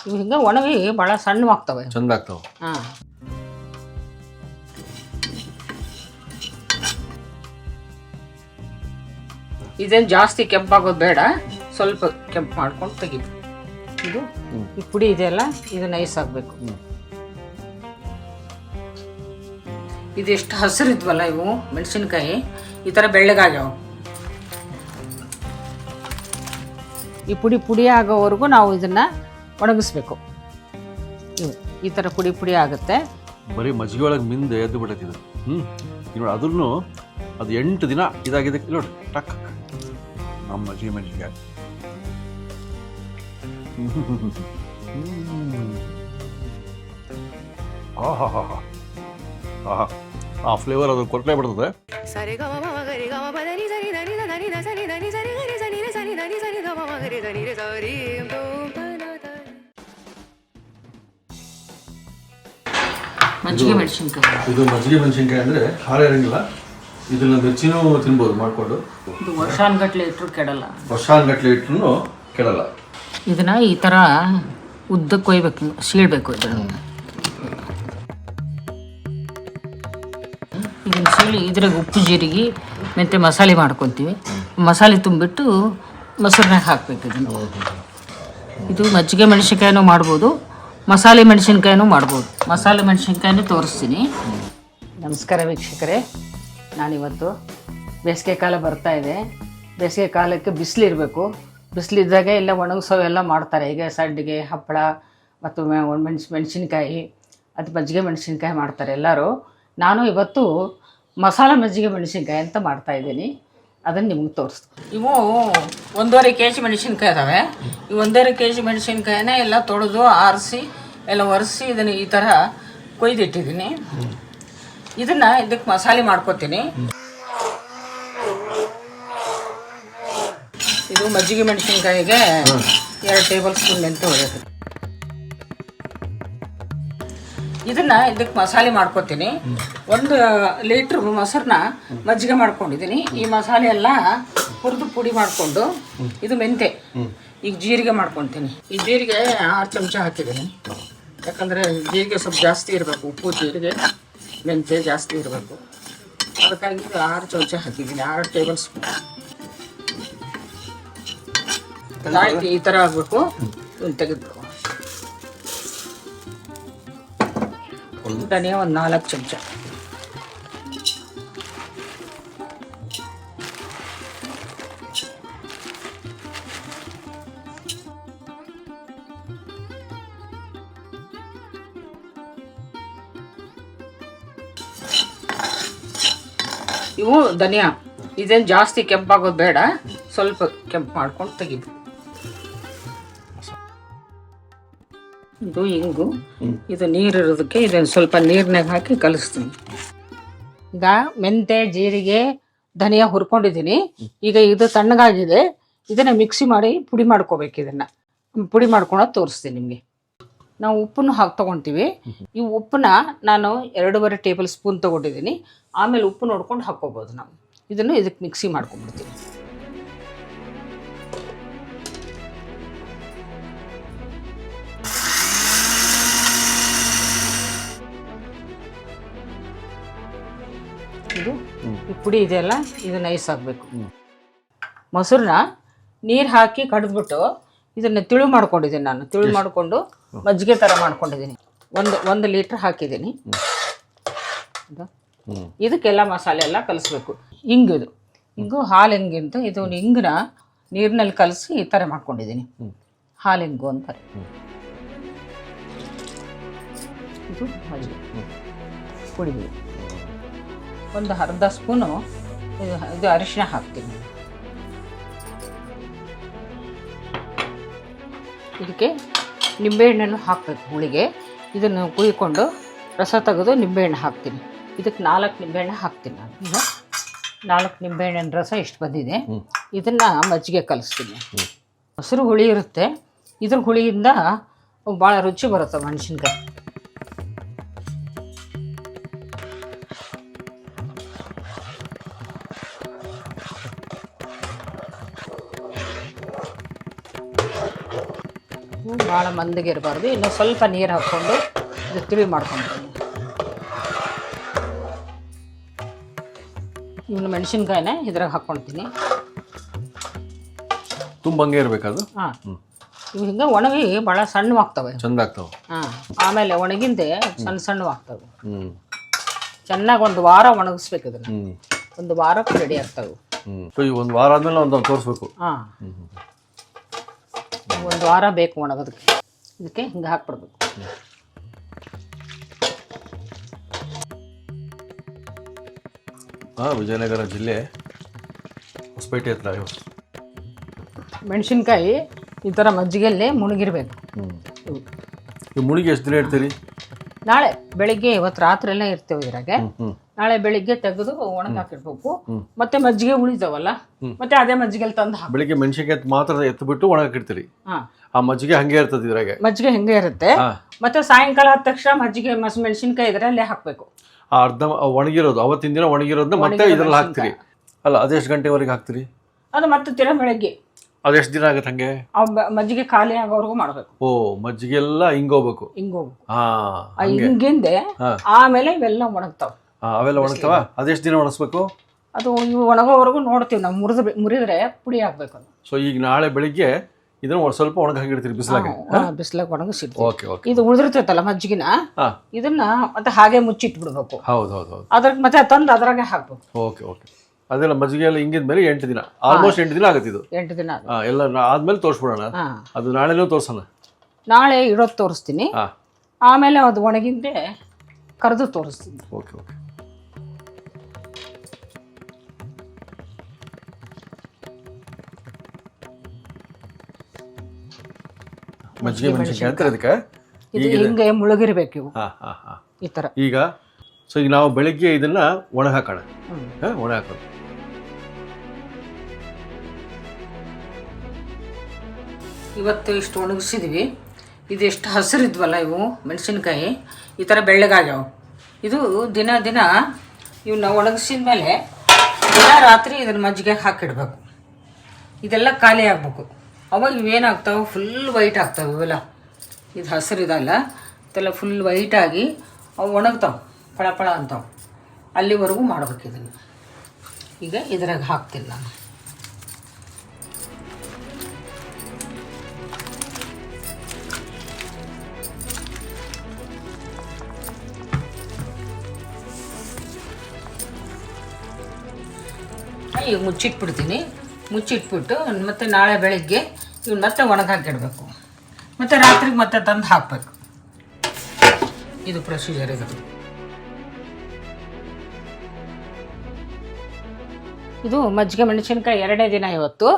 ಇವು ಹಿಂಗೆ ಒಣಗಿ ಭಾಳ ಸಣ್ಣವಾಗ್ತವೆ. ಚಂದ ಆಗ್ತಾವೆ. ಹಾಂ, ಇದೇನು ಜಾಸ್ತಿ ಕೆಂಪಾಗೋದು ಬೇಡ, ಸ್ವಲ್ಪ ಕೆಂಪು ಮಾಡ್ಕೊಂಡು ತೆಗಿಬೇಕು. ಇದು ಈ ಪುಡಿ ಇದೆಯಲ್ಲ, ಇದು ನೈಸ್ ಆಗಬೇಕು. ಇದೆಷ್ಟು ಹಸಿರಿದ್ವಲ್ಲ ಇವು ಮೆಣಸಿನ್ಕಾಯಿ, ಈ ಥರ ಬೆಳ್ಳಗಾಗ್ಯಾವ. ಈ ಪುಡಿ ಆಗೋವರೆಗೂ ನಾವು ಇದನ್ನು ಒಣಗಿಸ್ಬೇಕು. ಈ ಥರ ಪುಡಿ ಆಗುತ್ತೆ. ಬರೀ ಮಜ್ಜಿಗೆ ಒಳಗೆ ಮಿಂದೆ ಎದ್ದು ಬಿಡತ್ತಿದೆ. ನೋಡಿ ಅದ್ರೂ ಅದು 8 ದಿನ ಇದಾಗಿದೆ ನೋಡಿ. ಟಕ್ ನಮ್ಮ ಮಜ್ಜಿಗೆ ಮೆಣಸಿನ್ಕಾಯಿ. ಆ ಫ್ಲೇವರ್ ಅದು ಕೊರಟೆ ಬಿಡ್ತದೆ. ಮಜ್ಜಿಗೆ ಮೆಣಸಿನ್ಕಾಯಿ, ಇದು ಮಜ್ಜಿಗೆ ಮೆಣಸಿನ್ಕಾಯಿ ಅಂದರೆ ಖಾರ ಇರಂಗಿಲ್ಲ. ಇದನ್ನ ಮಿರ್ಚಿನೂ ತಿನ್ಬೋದು ಮಾಡಿಕೊಂಡು. ಇದು ವರ್ಷಾನ್ಗಟ್ಲೆ ಇಟ್ಟರು ಕೆಡಲ್ಲ. ವರ್ಷಾನ್ಗಟ್ಲೆ ಇಟ್ಟರು ಕೆಡಲ್ಲ. ಇದನ್ನ ಈ ಥರ ಉದ್ದಕ್ಕೆ ಕೊಯ್ಬೇಕು, ಸೀಳ್ಬೇಕು. ಇದನ್ನು ಸೀಳಿ ಇದ್ರಾಗ ಉಪ್ಪು ಜೀರಿಗೆ ಮೆಂತೆ ಮಸಾಲೆ ಮಾಡ್ಕೊತೀವಿ. ಮಸಾಲೆ ತುಂಬಿಟ್ಟು ಮೊಸರನ್ನಾಗ ಹಾಕ್ಬೇಕು. ಇದನ್ನು ಇದು ಮಜ್ಜಿಗೆ ಮೆಣಸಿನ್ಕಾಯಿನೂ ಮಾಡ್ಬೋದು, ಮಸಾಲೆ ಮೆಣಸಿನ್ಕಾಯಿನೂ ಮಾಡ್ಬೋದು. ಮಸಾಲೆ ಮೆಣಸಿನ್ಕಾಯಿನೂ ತೋರಿಸ್ತೀನಿ. ನಮಸ್ಕಾರ ವೀಕ್ಷಕರೇ, ನಾನಿವತ್ತು ಬೇಸಿಗೆ ಕಾಲ ಬರ್ತಾ ಇದೆ. ಬೇಸಿಗೆ ಕಾಲಕ್ಕೆ ಬಿಸಿಲಿರಬೇಕು. ಬಿಸಿಲಿದ್ದಾಗ ಎಲ್ಲ ಒಣಗಿಸೋವೆಲ್ಲ ಮಾಡ್ತಾರೆ. ಈಗ ಸಂಡಿಗೆ, ಹಪ್ಪಳ ಮತ್ತು ಮೆಣಸಿನ್ಕಾಯಿ, ಅದು ಮಜ್ಜಿಗೆ ಮೆಣಸಿನ್ಕಾಯಿ ಮಾಡ್ತಾರೆ ಎಲ್ಲರೂ. ನಾನು ಇವತ್ತು ಮಸಾಲೆ ಮಜ್ಜಿಗೆ ಮೆಣಸಿನ್ಕಾಯಿ ಅಂತ ಮಾಡ್ತಾಯಿದ್ದೀನಿ. ಅದನ್ನು ನಿಮಗೆ ತೋರಿಸ್ತೀನಿ. ಇವು 1.5 kg ಮೆಣಸಿನ್ಕಾಯಿ ಇದ್ದಾವೆ. ಈ 1.5 kg ಮೆಣಸಿನ್ಕಾಯಿನ ಎಲ್ಲ ತೊಳೆದು ಆರಿಸಿ ಎಲ್ಲ ಒರೆಸಿ ಇದನ್ನು ಈ ಥರ ಕೊಯ್ದಿಟ್ಟಿದ್ದೀನಿ. ಇದನ್ನು ಇದಕ್ಕೆ ಮಸಾಲೆ ಮಾಡ್ಕೊತೀನಿ. ಇದು ಮಜ್ಜಿಗೆ ಮೆಣಸಿನ್ಕಾಯಿಗೆ 2 ಟೇಬಲ್ ಸ್ಪೂನ್ ಮೆಂತ್ಯ ಹೊಡೆಯೋದು. ಇದನ್ನು ಇದಕ್ಕೆ ಮಸಾಲೆ ಮಾಡ್ಕೊತೀನಿ. 1 ಲೀಟ್ರ್ ಮೊಸರನ್ನ ಮಜ್ಜಿಗೆ ಮಾಡ್ಕೊಂಡಿದ್ದೀನಿ. ಈ ಮಸಾಲೆ ಎಲ್ಲ ಹುರಿದು ಪುಡಿ ಮಾಡಿಕೊಂಡು, ಇದು ಮೆಂತೆ, ಈಗ ಜೀರಿಗೆ ಮಾಡ್ಕೊತೀನಿ. ಈ ಜೀರಿಗೆ 6 ಚಮಚ ಹಾಕಿದ್ದೀನಿ. ಯಾಕಂದರೆ ಜೀರಿಗೆ ಸ್ವಲ್ಪ ಜಾಸ್ತಿ ಇರಬೇಕು. ಉಪ್ಪು, ಜೀರಿಗೆ, ಮೆಂತೆ ಜಾಸ್ತಿ ಇರಬೇಕು. ಅದಕ್ಕಾಗಿ 6 ಚಮಚ ಹಾಕಿದ್ದೀನಿ. 6 ಟೇಬಲ್ ಸ್ಪೂನ್ ಈ ಥರ ಆಗಬೇಕು. ತೆಗೆದು ಧನಿಯಾ 4 ಚಮಚ. ಇವು ಧನಿಯಾ, ಇದೇನು ಜಾಸ್ತಿ ಕೆಂಪಾಗೋದು ಬೇಡ, ಸ್ವಲ್ಪ ಕೆಂಪು ಮಾಡ್ಕೊಂಡು ತೆಗಿಬೇಕು. ಇದು ಹಿಂಗು, ಇದು ನೀರಿರೋದಕ್ಕೆ ಇದನ್ನು ಸ್ವಲ್ಪ ನೀರಿನಾಗ ಹಾಕಿ ಕಲಿಸ್ತೀನಿ. ಈಗ ಮೆಂತೆ, ಜೀರಿಗೆ, ಧನಿಯಾ ಹುರ್ಕೊಂಡಿದ್ದೀನಿ. ಈಗ ಇದು ತಣ್ಣಗಾಗಿದೆ. ಇದನ್ನು ಮಿಕ್ಸಿ ಮಾಡಿ ಪುಡಿ ಮಾಡ್ಕೋಬೇಕು. ಇದನ್ನು ಪುಡಿ ಮಾಡ್ಕೊಳೋದು ತೋರಿಸ್ತೀನಿ ನಿಮಗೆ. ನಾವು ಉಪ್ಪನ್ನು ತೊಗೊತೀವಿ. ಈ ಉಪ್ಪನ್ನ ನಾನು 2.5 ಟೇಬಲ್ ಸ್ಪೂನ್ ತೊಗೊಂಡಿದ್ದೀನಿ. ಆಮೇಲೆ ಉಪ್ಪು ನೋಡ್ಕೊಂಡು ಹಾಕ್ಕೋಬೋದು ನಾವು. ಇದನ್ನು ಇದಕ್ಕೆ ಮಿಕ್ಸಿ ಮಾಡ್ಕೊಂಡ್ಬಿಡ್ತೀವಿ. ಇದು ಈ ಪುಡಿ ಇದೆಯಲ್ಲ, ಇದು ನೈಸ್ ಆಗಬೇಕು. ಮೊಸರನ್ನ ನೀರು ಹಾಕಿ ಕಡಿದ್ಬಿಟ್ಟು ಇದನ್ನು ತಿಳು ಮಾಡ್ಕೊಂಡಿದ್ದೀನಿ. ನಾನು ತಿಳು ಮಾಡಿಕೊಂಡು ಮಜ್ಜಿಗೆ ಥರ ಮಾಡ್ಕೊಂಡಿದ್ದೀನಿ. 1 ಲೀಟ್ರ್ ಹಾಕಿದ್ದೀನಿ. ಇದಕ್ಕೆಲ್ಲ ಮಸಾಲೆ ಎಲ್ಲ ಕಲಿಸ್ಬೇಕು. ಹಿಂಗು ಹಾಲು ಹಿಂಗಿಂತ ಇದು ಹಿಂಗನ್ನ ನೀರಿನಲ್ಲಿ ಕಲಸಿ ಈ ಥರ ಮಾಡ್ಕೊಂಡಿದ್ದೀನಿ. ಹಾಲು ಹಿಂಗು ಅಂತಾರೆ. ಇದು ಮಜ್ಜಿಗೆ ಕುಡಿಬೇಕು. 1 ಅರ್ಧ ಸ್ಪೂನು ಇದು ಅರಿಶಿನ ಹಾಕ್ತೀನಿ. ಇದಕ್ಕೆ ನಿಂಬೆಹಣ್ಣನ್ನು ಹಾಕಬೇಕು ಹುಳಿಗೆ. ಇದನ್ನು ಕುಯ್ಕೊಂಡು ರಸ ತೆಗೆದು ನಿಂಬೆಹಣ್ಣು ಹಾಕ್ತೀನಿ. ಇದಕ್ಕೆ 4 ನಿಂಬೆಹಣ್ಣು ಹಾಕ್ತೀನಿ ನಾನು. ಈಗ 4 ನಿಂಬೆಹಣ್ಣಿನ ರಸ ಇಷ್ಟು ಬಂದಿದೆ. ಇದನ್ನು ಮಜ್ಜಿಗೆ ಕಲಿಸ್ತೀನಿ. ಮೊಸರು ಹುಳಿ ಇರುತ್ತೆ. ಇದ್ರ ಹುಳಿಯಿಂದ ಭಾಳ ರುಚಿ ಬರುತ್ತೆ ಮೆಣಸಿನ್ಕಾಯಿ. ಭಾಳ ಮಂದಗೆ ಇರಬಾರ್ದು. ಇನ್ನು ಸ್ವಲ್ಪ ನೀರು ಹಾಕ್ಕೊಂಡು ಇದು ತಿಳಿ ಮಾಡ್ಕೊತೀನಿ. ಇನ್ನು ಮೆಣಸಿನ್ಕಾಯಿನ ಇದ್ರಾಗ ಹಾಕ್ಕೊಳ್ತೀನಿ. ತುಂಬ ಹಂಗೆ ಇರಬೇಕದು. ಹಾಂ, ಇವು ಹಿಂಗೆ ಒಣಗಿ ಭಾಳ ಸಣ್ಣವಾಗ್ತವೆ, ಚಂದ ಆಗ್ತಾವೆ. ಹಾಂ, ಆಮೇಲೆ ಒಣಗಿಂದೆ ಸಣ್ಣವಾಗ್ತವೆ. ಚೆನ್ನಾಗಿ ಒಂದು ವಾರ ಒಣಗಿಸ್ಬೇಕು ಇದನ್ನು. ಒಂದು ವಾರಕ್ಕೆ ರೆಡಿ ಆಗ್ತವೆ. ಈ ಒಂದು ವಾರ ಆದ್ಮೇಲೆ ಒಂದು ತೋರಿಸ್ಬೇಕು. ಹಾಂ, ಒಂದು ವಾರ ಬೇಕು ಒಣಗೋದಕ್ಕೆ. ಇದಕ್ಕೆ ಹಿಂಗೆ ಹಾಕ್ಬಿಡ್ಬೇಕು. ವಿಜಯನಗರ ಜಿಲ್ಲೆ ಹೊಸಪೇಟೆ ಹತ್ರ. ಮೆಣಸಿನ್ಕಾಯಿ ಈ ಥರ ಮಜ್ಜಿಗೆಯಲ್ಲೇ ಮುಳುಗಿರ್ಬೇಕು. ಈ ಮುಳುಗಿ ಎಷ್ಟು ದಿನ ಇಡ್ತೀರಿ? ನಾಳೆ ಬೆಳಿಗ್ಗೆ, ಇವತ್ತು ರಾತ್ರಿ ಎಲ್ಲ ಇರ್ತೇವೆ ಇದ್ರಾಗೆ. ನಾಳೆ ಬೆಳಿಗ್ಗೆ ತೆಗೆದು ಒಣಗಿ ಹಾಕಿಡ್ಬೇಕು. ಮತ್ತೆ ಮಜ್ಜಿಗೆ ಉಳಿತಾವಲ್ಲ, ಮತ್ತೆ ಅದೇ ಮಜ್ಜಿಗೆಲ್ಲಿ ತಂದು ಹಾಕಿ. ಬೆಳಿಗ್ಗೆ ಮೆಣಸಿನ್ಕಾಯಿ ಮಾತ್ರ ಎತ್ಬಿಟ್ಟು ಒಣಗಿಡ್ತೀರಿ. ಆ ಮಜ್ಜಿಗೆ ಹಂಗೆ ಇರ್ತದೆ ಇದ್ರಾಗೆ. ಮಜ್ಜಿಗೆ ಹೆಂಗೆ ಇರುತ್ತೆ. ಮತ್ತೆ ಸಾಯಂಕಾಲ ಆದ ತಕ್ಷಣ ಮಜ್ಜಿಗೆ ಮೆಣಸಿನ್ಕಾಯಿ ಇದರಲ್ಲೇ ಹಾಕ್ಬೇಕು. ಆ ಅರ್ಧ ಒಣಗಿರೋದು, ಅವತ್ತಿನ ದಿನ ಒಣಗಿರೋದನ್ನ ಮತ್ತೆ ಇದ್ರಲ್ಲಿ ಹಾಕ್ತೀರಿ ಅಲ್ಲ? ಅದೆಷ್ಟು ಗಂಟೆವರೆಗೆ ಹಾಕ್ತೀರಿ ಅದು? ಮತ್ತೆ ತಿರ ಬೆಳಗ್ಗೆ. ಅದೆಷ್ಟು ದಿನ ಆಗತ್ತೆ ಹಂಗೆ? ಮಜ್ಜಿಗೆ ಖಾಲಿ ಆಗೋವರೆಗೂ ಮಾಡ್ಬೇಕು. ಓ, ಮಜ್ಜಿಗೆ ಎಲ್ಲ ಹಿಂಗೋಗ್ಬೇಕು. ಹಿಂಗಿಂದೆ ಆಮೇಲೆ ಇವೆಲ್ಲ ಒಣಗ್ತಾವ. ಅವೆಲ್ಲ ಒಣಗ್ತಾವ. ಅದೆಷ್ಟು ದಿನ ಒಣಗಿಸ್ಬೇಕು ಅದು? ಇವು ಒಣಗೋವರೆಗೂ ನೋಡ್ತೀವಿ ನಾವು. ಮುರಿದ್ರೆ ಪುಡಿ ಹಾಕ್ಬೇಕು ಅದು. ಸೊ ಈಗ ನಾಳೆ ಬೆಳಿಗ್ಗೆ ಇದನ್ನ ಸ್ವಲ್ಪ ಒಣಗಿ ಹಾಕಿಡ್ತೀರಿ ಬಿಸಿಲಾಗೆ? ಬಿಸಿಲಾಗ ಒಣಗಿಸಿಡ್ತೀವಿ. Okay okay. ಇದು ಉಳಿದಿರ್ತೈತಲ್ಲ ಮಜ್ಜಿಗೆನ, ಇದನ್ನ ಮತ್ತೆ ಹಾಗೆ ಮುಚ್ಚಿಟ್ಬಿಡ್ಬೇಕು. ಹೌದು ಹೌದು ಹೌದು. ಅದ್ರಾಗ ಮತ್ತೆ ತಂದು ಅದ್ರಾಗೆ ಹಾಕ್ಬೇಕು. Okay okay. ಅದೆಲ್ಲ ಮಜ್ಜಿಗೆ ಎಲ್ಲ ಹಿಂಗಿದ ಮೇಲೆ 8 ದಿನ, ಆಲ್ಮೋಸ್ಟ್ 8 ದಿನ ಆಗುತ್ತೆ ಇದು. 8 ದಿನ ಎಲ್ಲ ಆದ್ಮೇಲೆ ತೋರಿಸ್ಬಿಡೋಣ. ಅದು ನಾಳೆನೂ ತೋರ್ಸೋಣ. ನಾಳೆ ಇಡೋದು ತೋರಿಸ್ತೀನಿ. ಆಮೇಲೆ ಅದು ಒಣಗಿಂದೆ ಕರೆದು ತೋರಿಸ್ತೀನಿ. Okay okay. ಮಜ್ಜಿಗೆ ಮೆಣಸಿನ್ಕಾಯಿ ಅಂತಾರೆ ಇದಕ್ಕೆ. ಇದು ಹಿಂಗೆ ಮುಳುಗಿರ್ಬೇಕು ಇವು ಈ ಥರ. ಈಗ ಸೊ ಈಗ ನಾವು ಬೆಳಿಗ್ಗೆ ಇದನ್ನ ಒಣ ಹಾಕೋಣ. ಒಣ ಹಾಕೋಣ. ಇವತ್ತು ಇಷ್ಟು ಒಣಗಿಸಿದ್ವಿ. ಇದು ಎಷ್ಟು ಹಸಿರಿದ್ವಲ್ಲ ಇವು ಮೆಣಸಿನ್ಕಾಯಿ, ಈ ಥರ ಬೆಳ್ಳಗಾಗ್ಯಾವ. ಇದು ದಿನ ದಿನ ಇವನ್ನ ಒಣಗಿಸಿದ ಮೇಲೆ ದಿನ ರಾತ್ರಿ ಇದನ್ನ ಮಜ್ಜಿಗೆ ಹಾಕಿಡ್ಬೇಕು. ಇದೆಲ್ಲ ಖಾಲಿ ಆಗ್ಬೇಕು. ಅವಾಗ ಇವೇನಾಗ್ತಾವೆ, ಫುಲ್ ವೈಟ್ ಆಗ್ತಾವೆ ಇವೆಲ್ಲ. ಇದು ಹಸಿರಿದಲ್ಲ, ಇದೆಲ್ಲ ಫುಲ್ ವೈಟಾಗಿ ಅವು ಒಣಗ್ತಾವೆ, ಫಳ ಅಂತಾವೆ. ಅಲ್ಲಿವರೆಗೂ ಮಾಡ್ಬೇಕು ಇದನ್ನು. ಈಗ ಇದ್ರಾಗ ಹಾಕ್ತೀನಿ ನಾನು. ಈಗ ಮುಚ್ಚಿಟ್ಬಿಡ್ತೀನಿ. ಮುಚ್ಚಿಟ್ಬಿಟ್ಟು ಮತ್ತೆ ನಾಳೆ ಬೆಳಗ್ಗೆ ಇವ್ನು ಮತ್ತೆ ಒಣಗಿ ಹಾಕಿಡಬೇಕು. ಮತ್ತು ರಾತ್ರಿಗೆ ಮತ್ತೆ ತಂದು ಹಾಕಬೇಕು. ಇದು ಪ್ರೊಸೀಜರ್ ಇದು. ಇದು ಮಜ್ಜಿಗೆ ಮೆಣಸಿನ್ಕಾಯಿ 2ನೇ ದಿನ. ಇವತ್ತು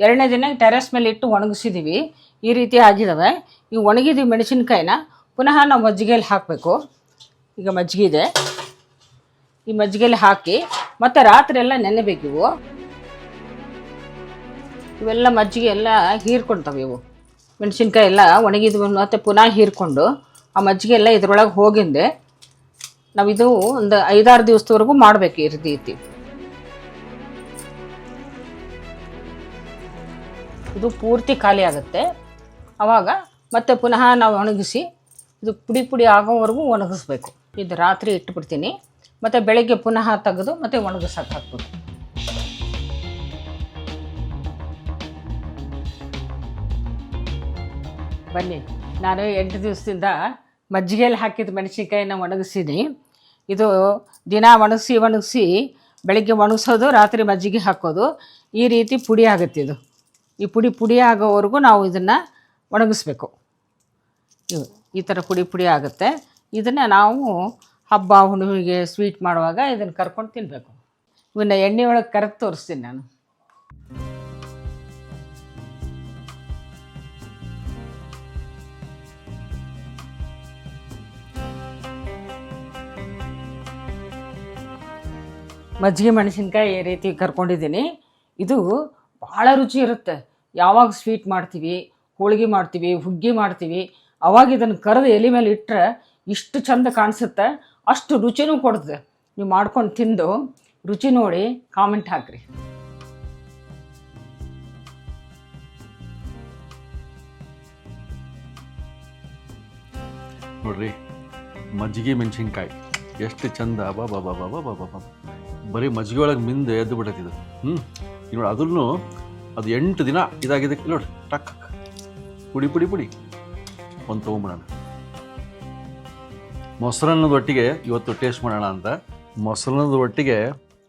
2ನೇ ದಿನ ಟೆರೆಸ್ ಮೇಲೆ ಇಟ್ಟು ಒಣಗಿಸಿದ್ದೀವಿ. ಈ ರೀತಿ ಆಗಿದ್ದಾವೆ. ಈ ಒಣಗಿದ ಮೆಣಸಿನ್ಕಾಯಿನ ಪುನಃ ನಾವು ಮಜ್ಜಿಗೆಯಲ್ಲಿ ಹಾಕಬೇಕು. ಈಗ ಮಜ್ಜಿಗೆ ಇದೆ, ಈ ಮಜ್ಜಿಗೆಯಲ್ಲಿ ಹಾಕಿ ಮತ್ತು ರಾತ್ರಿ ಎಲ್ಲ ನೆನೆಬೇಕು. ಇವೆಲ್ಲ ಮಜ್ಜಿಗೆ ಎಲ್ಲ ಹೀರ್ಕೊಳ್ತವೆ. ಇವು ಮೆಣಸಿನ್ಕಾಯಿ ಎಲ್ಲ ಒಣಗಿದ್ವು ಮತ್ತು ಪುನಃ ಹೀರ್ಕೊಂಡು ಆ ಮಜ್ಜಿಗೆ ಎಲ್ಲ ಇದ್ರೊಳಗೆ ಹೋಗಿಂದೆ ನಾವಿದು ಒಂದು 5-6 ದಿವಸದವರೆಗೂ ಮಾಡಬೇಕು ಈ ರೀತಿ. ಇದು ಪೂರ್ತಿ ಖಾಲಿ ಆಗುತ್ತೆ. ಆವಾಗ ಮತ್ತೆ ಪುನಃ ನಾವು ಒಣಗಿಸಿ ಇದು ಪುಡಿ ಆಗೋವರೆಗೂ ಒಣಗಿಸ್ಬೇಕು. ಇದು ರಾತ್ರಿ ಇಟ್ಬಿಡ್ತೀನಿ. ಮತ್ತು ಬೆಳಗ್ಗೆ ಪುನಃ ತೆಗೆದು ಮತ್ತೆ ಒಣಗಿಸಕ್ಕೆ ಹಾಕ್ಬೇಕು. ಬನ್ನಿ, ನಾನು 8 ದಿವಸದಿಂದ ಮಜ್ಜಿಗೆಯಲ್ಲಿ ಹಾಕಿದ ಮೆಣಸಿನ್ಕಾಯಿನ ಒಣಗಿಸಿನಿ. ಇದು ದಿನ ಒಣಗಿಸಿ ಬೆಳಗ್ಗೆ ಒಣಗಿಸೋದು, ರಾತ್ರಿ ಮಜ್ಜಿಗೆ ಹಾಕೋದು. ಈ ರೀತಿ ಪುಡಿ ಆಗುತ್ತೆ ಇದು. ಈ ಪುಡಿ ಆಗೋವರೆಗೂ ನಾವು ಇದನ್ನು ಒಣಗಿಸ್ಬೇಕು. ಈ ಥರ ಪುಡಿ ಆಗುತ್ತೆ. ಇದನ್ನು ನಾವು ಹಬ್ಬ ಹುಣ್ಣಿಮೆಗೆ ಸ್ವೀಟ್ ಮಾಡುವಾಗ ಇದನ್ನು ಕರ್ಕೊಂಡು ತಿನ್ನಬೇಕು. ಇವನ್ನ ಎಣ್ಣೆ ಒಳಗೆ ಕರೆದು ತೋರಿಸ್ತೀನಿ ನಾನು. ಮಜ್ಜಿಗೆ ಮೆಣಸಿನ್ಕಾಯಿ ಈ ರೀತಿ ಕರ್ಕೊಂಡಿದ್ದೀನಿ. ಇದು ಭಾಳ ರುಚಿ ಇರುತ್ತೆ. ಯಾವಾಗ ಸ್ವೀಟ್ ಮಾಡ್ತೀವಿ, ಹೋಳಿಗೆ ಮಾಡ್ತೀವಿ, ಹುಗ್ಗಿ ಮಾಡ್ತೀವಿ, ಅವಾಗ ಇದನ್ನು ಕರೆದು ಎಲೆ ಮೇಲೆ ಇಟ್ಟರೆ ಇಷ್ಟು ಚಂದ ಕಾಣಿಸುತ್ತೆ, ಅಷ್ಟು ರುಚಿನೂ ಕೊಡುತ್ತೆ. ನೀವು ಮಾಡ್ಕೊಂಡು ತಿಂದು ರುಚಿ ನೋಡಿ ಕಾಮೆಂಟ್ ಹಾಕಿರಿ. ನೋಡ್ರಿ ಮಜ್ಜಿಗೆ ಮೆಣಸಿನ್ಕಾಯಿ ಎಷ್ಟು ಚಂದ ಬಾ ಬಾ ಬಾ ಬಾ ಬಾ ಬಾ ಬಾ ಬಾ ಬರೀ ಮಜ್ಜಿಗೆ ಒಳಗೆ ಮಿಂದು ಎದ್ದು ಬಿಟ್ಟೈತಿದು ನೋಡಿ ಅದನ್ನು ಅದು 8 ದಿನ ಇದಾಗಿದೆ ನೋಡಿ ಟಕ್ ಪುಡಿ ಪುಡಿ ಪುಡಿ ಒಂದು ತೊಗೊಂಬಿಡೋಣ. ಮೊಸರನ್ನದ ಒಟ್ಟಿಗೆ ಇವತ್ತು ಟೇಸ್ಟ್ ಮಾಡೋಣ ಅಂತ ಮೊಸರನ್ನದ ಒಟ್ಟಿಗೆ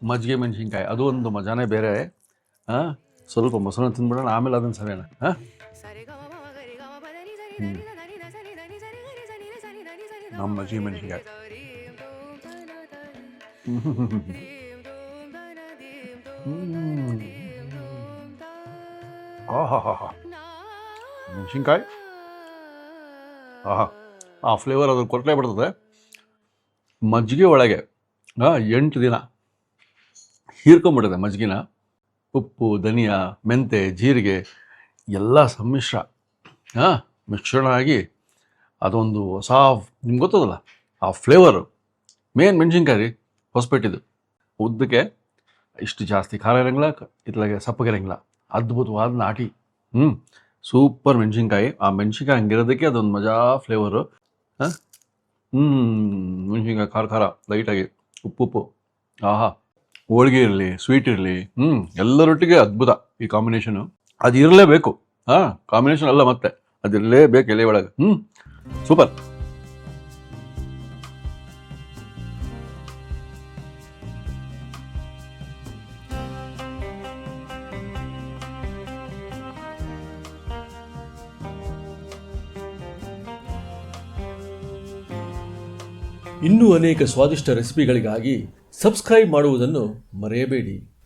ಮಜ್ಜಿಗೆ ಮೆಣಸಿನ್ಕಾಯಿ ಅದು ಒಂದು ಮಜಾನೇ ಬೇರೆ. ಸ್ವಲ್ಪ ಮೊಸರನ್ನ ತಿಂದ್ಬಿಡೋಣ, ಆಮೇಲೆ ಅದನ್ನು ಸರಿಯೋಣ. ನಮ್ಮ ಮಜ್ಜಿಗೆ ಮೆಣಸಿನ್ಕಾಯಿ ಮೆಣಸಿನ್ಕಾಯಿ ಆ ಫ್ಲೇವರ್ ಅದು ಕೊರಟೆ ಬಿಡ್ತದೆ. ಮಜ್ಜಿಗೆ ಒಳಗೆ 8 ದಿನ ಹೀರ್ಕೊಂಬಿಡುತ್ತೆ ಮಜ್ಜಿಗೆನ. ಉಪ್ಪು, ಧನಿಯಾ, ಮೆಂತೆ, ಜೀರಿಗೆ ಎಲ್ಲ ಮಿಶ್ರಣ ಆಗಿ ಅದೊಂದು ಹೊಸ ನಿಮ್ಗೆ ಗೊತ್ತದಲ್ಲ ಆ ಫ್ಲೇವರು. ಮೇನ್ ಮೆಣಸಿನ್ಕಾಯಿ ರೀ ಹೊಸಪೇಟಿದು. ಉದ್ದಕ್ಕೆ ಇಷ್ಟು ಜಾಸ್ತಿ ಖಾರ ಇರೋಂಗಿಲ್ಲ, ಇತ್ಲಾಗೆ ಸಪ್ಪಗಿರೋಂಗಿಲ್ಲ. ಅದ್ಭುತವಾದ ನಾಟಿ ಸೂಪರ್ ಮೆಣಸಿನ್ಕಾಯಿ. ಆ ಮೆಣಸಿನ್ಕಾಯಿ ಹಂಗಿರೋದಕ್ಕೆ ಅದೊಂದು ಮಜಾ ಫ್ಲೇವರು. ಮೆಣಸಿನ್ಕಾಯಿ ಖಾರ ಖಾರ ಲೈಟಾಗಿ ಉಪ್ಪು ಹೋಳಿಗೆ ಇರಲಿ, ಸ್ವೀಟ್ ಇರಲಿ, ಎಲ್ಲರೊಟ್ಟಿಗೆ ಅದ್ಭುತ ಈ ಕಾಂಬಿನೇಷನು. ಅದು ಇರಲೇಬೇಕು. ಕಾಂಬಿನೇಷನ್ ಅಲ್ಲ ಮತ್ತೆ ಅದಿರಲೇಬೇಕು ಎಲೆ ಒಳಗೆ. ಸೂಪರ್. ಇನ್ನೂ ಅನೇಕ ಸ್ವಾದಿಷ್ಟ ರೆಸಿಪಿಗಳಿಗಾಗಿ ಸಬ್ಸ್ಕ್ರೈಬ್ ಮಾಡುವುದನ್ನು ಮರೆಯಬೇಡಿ.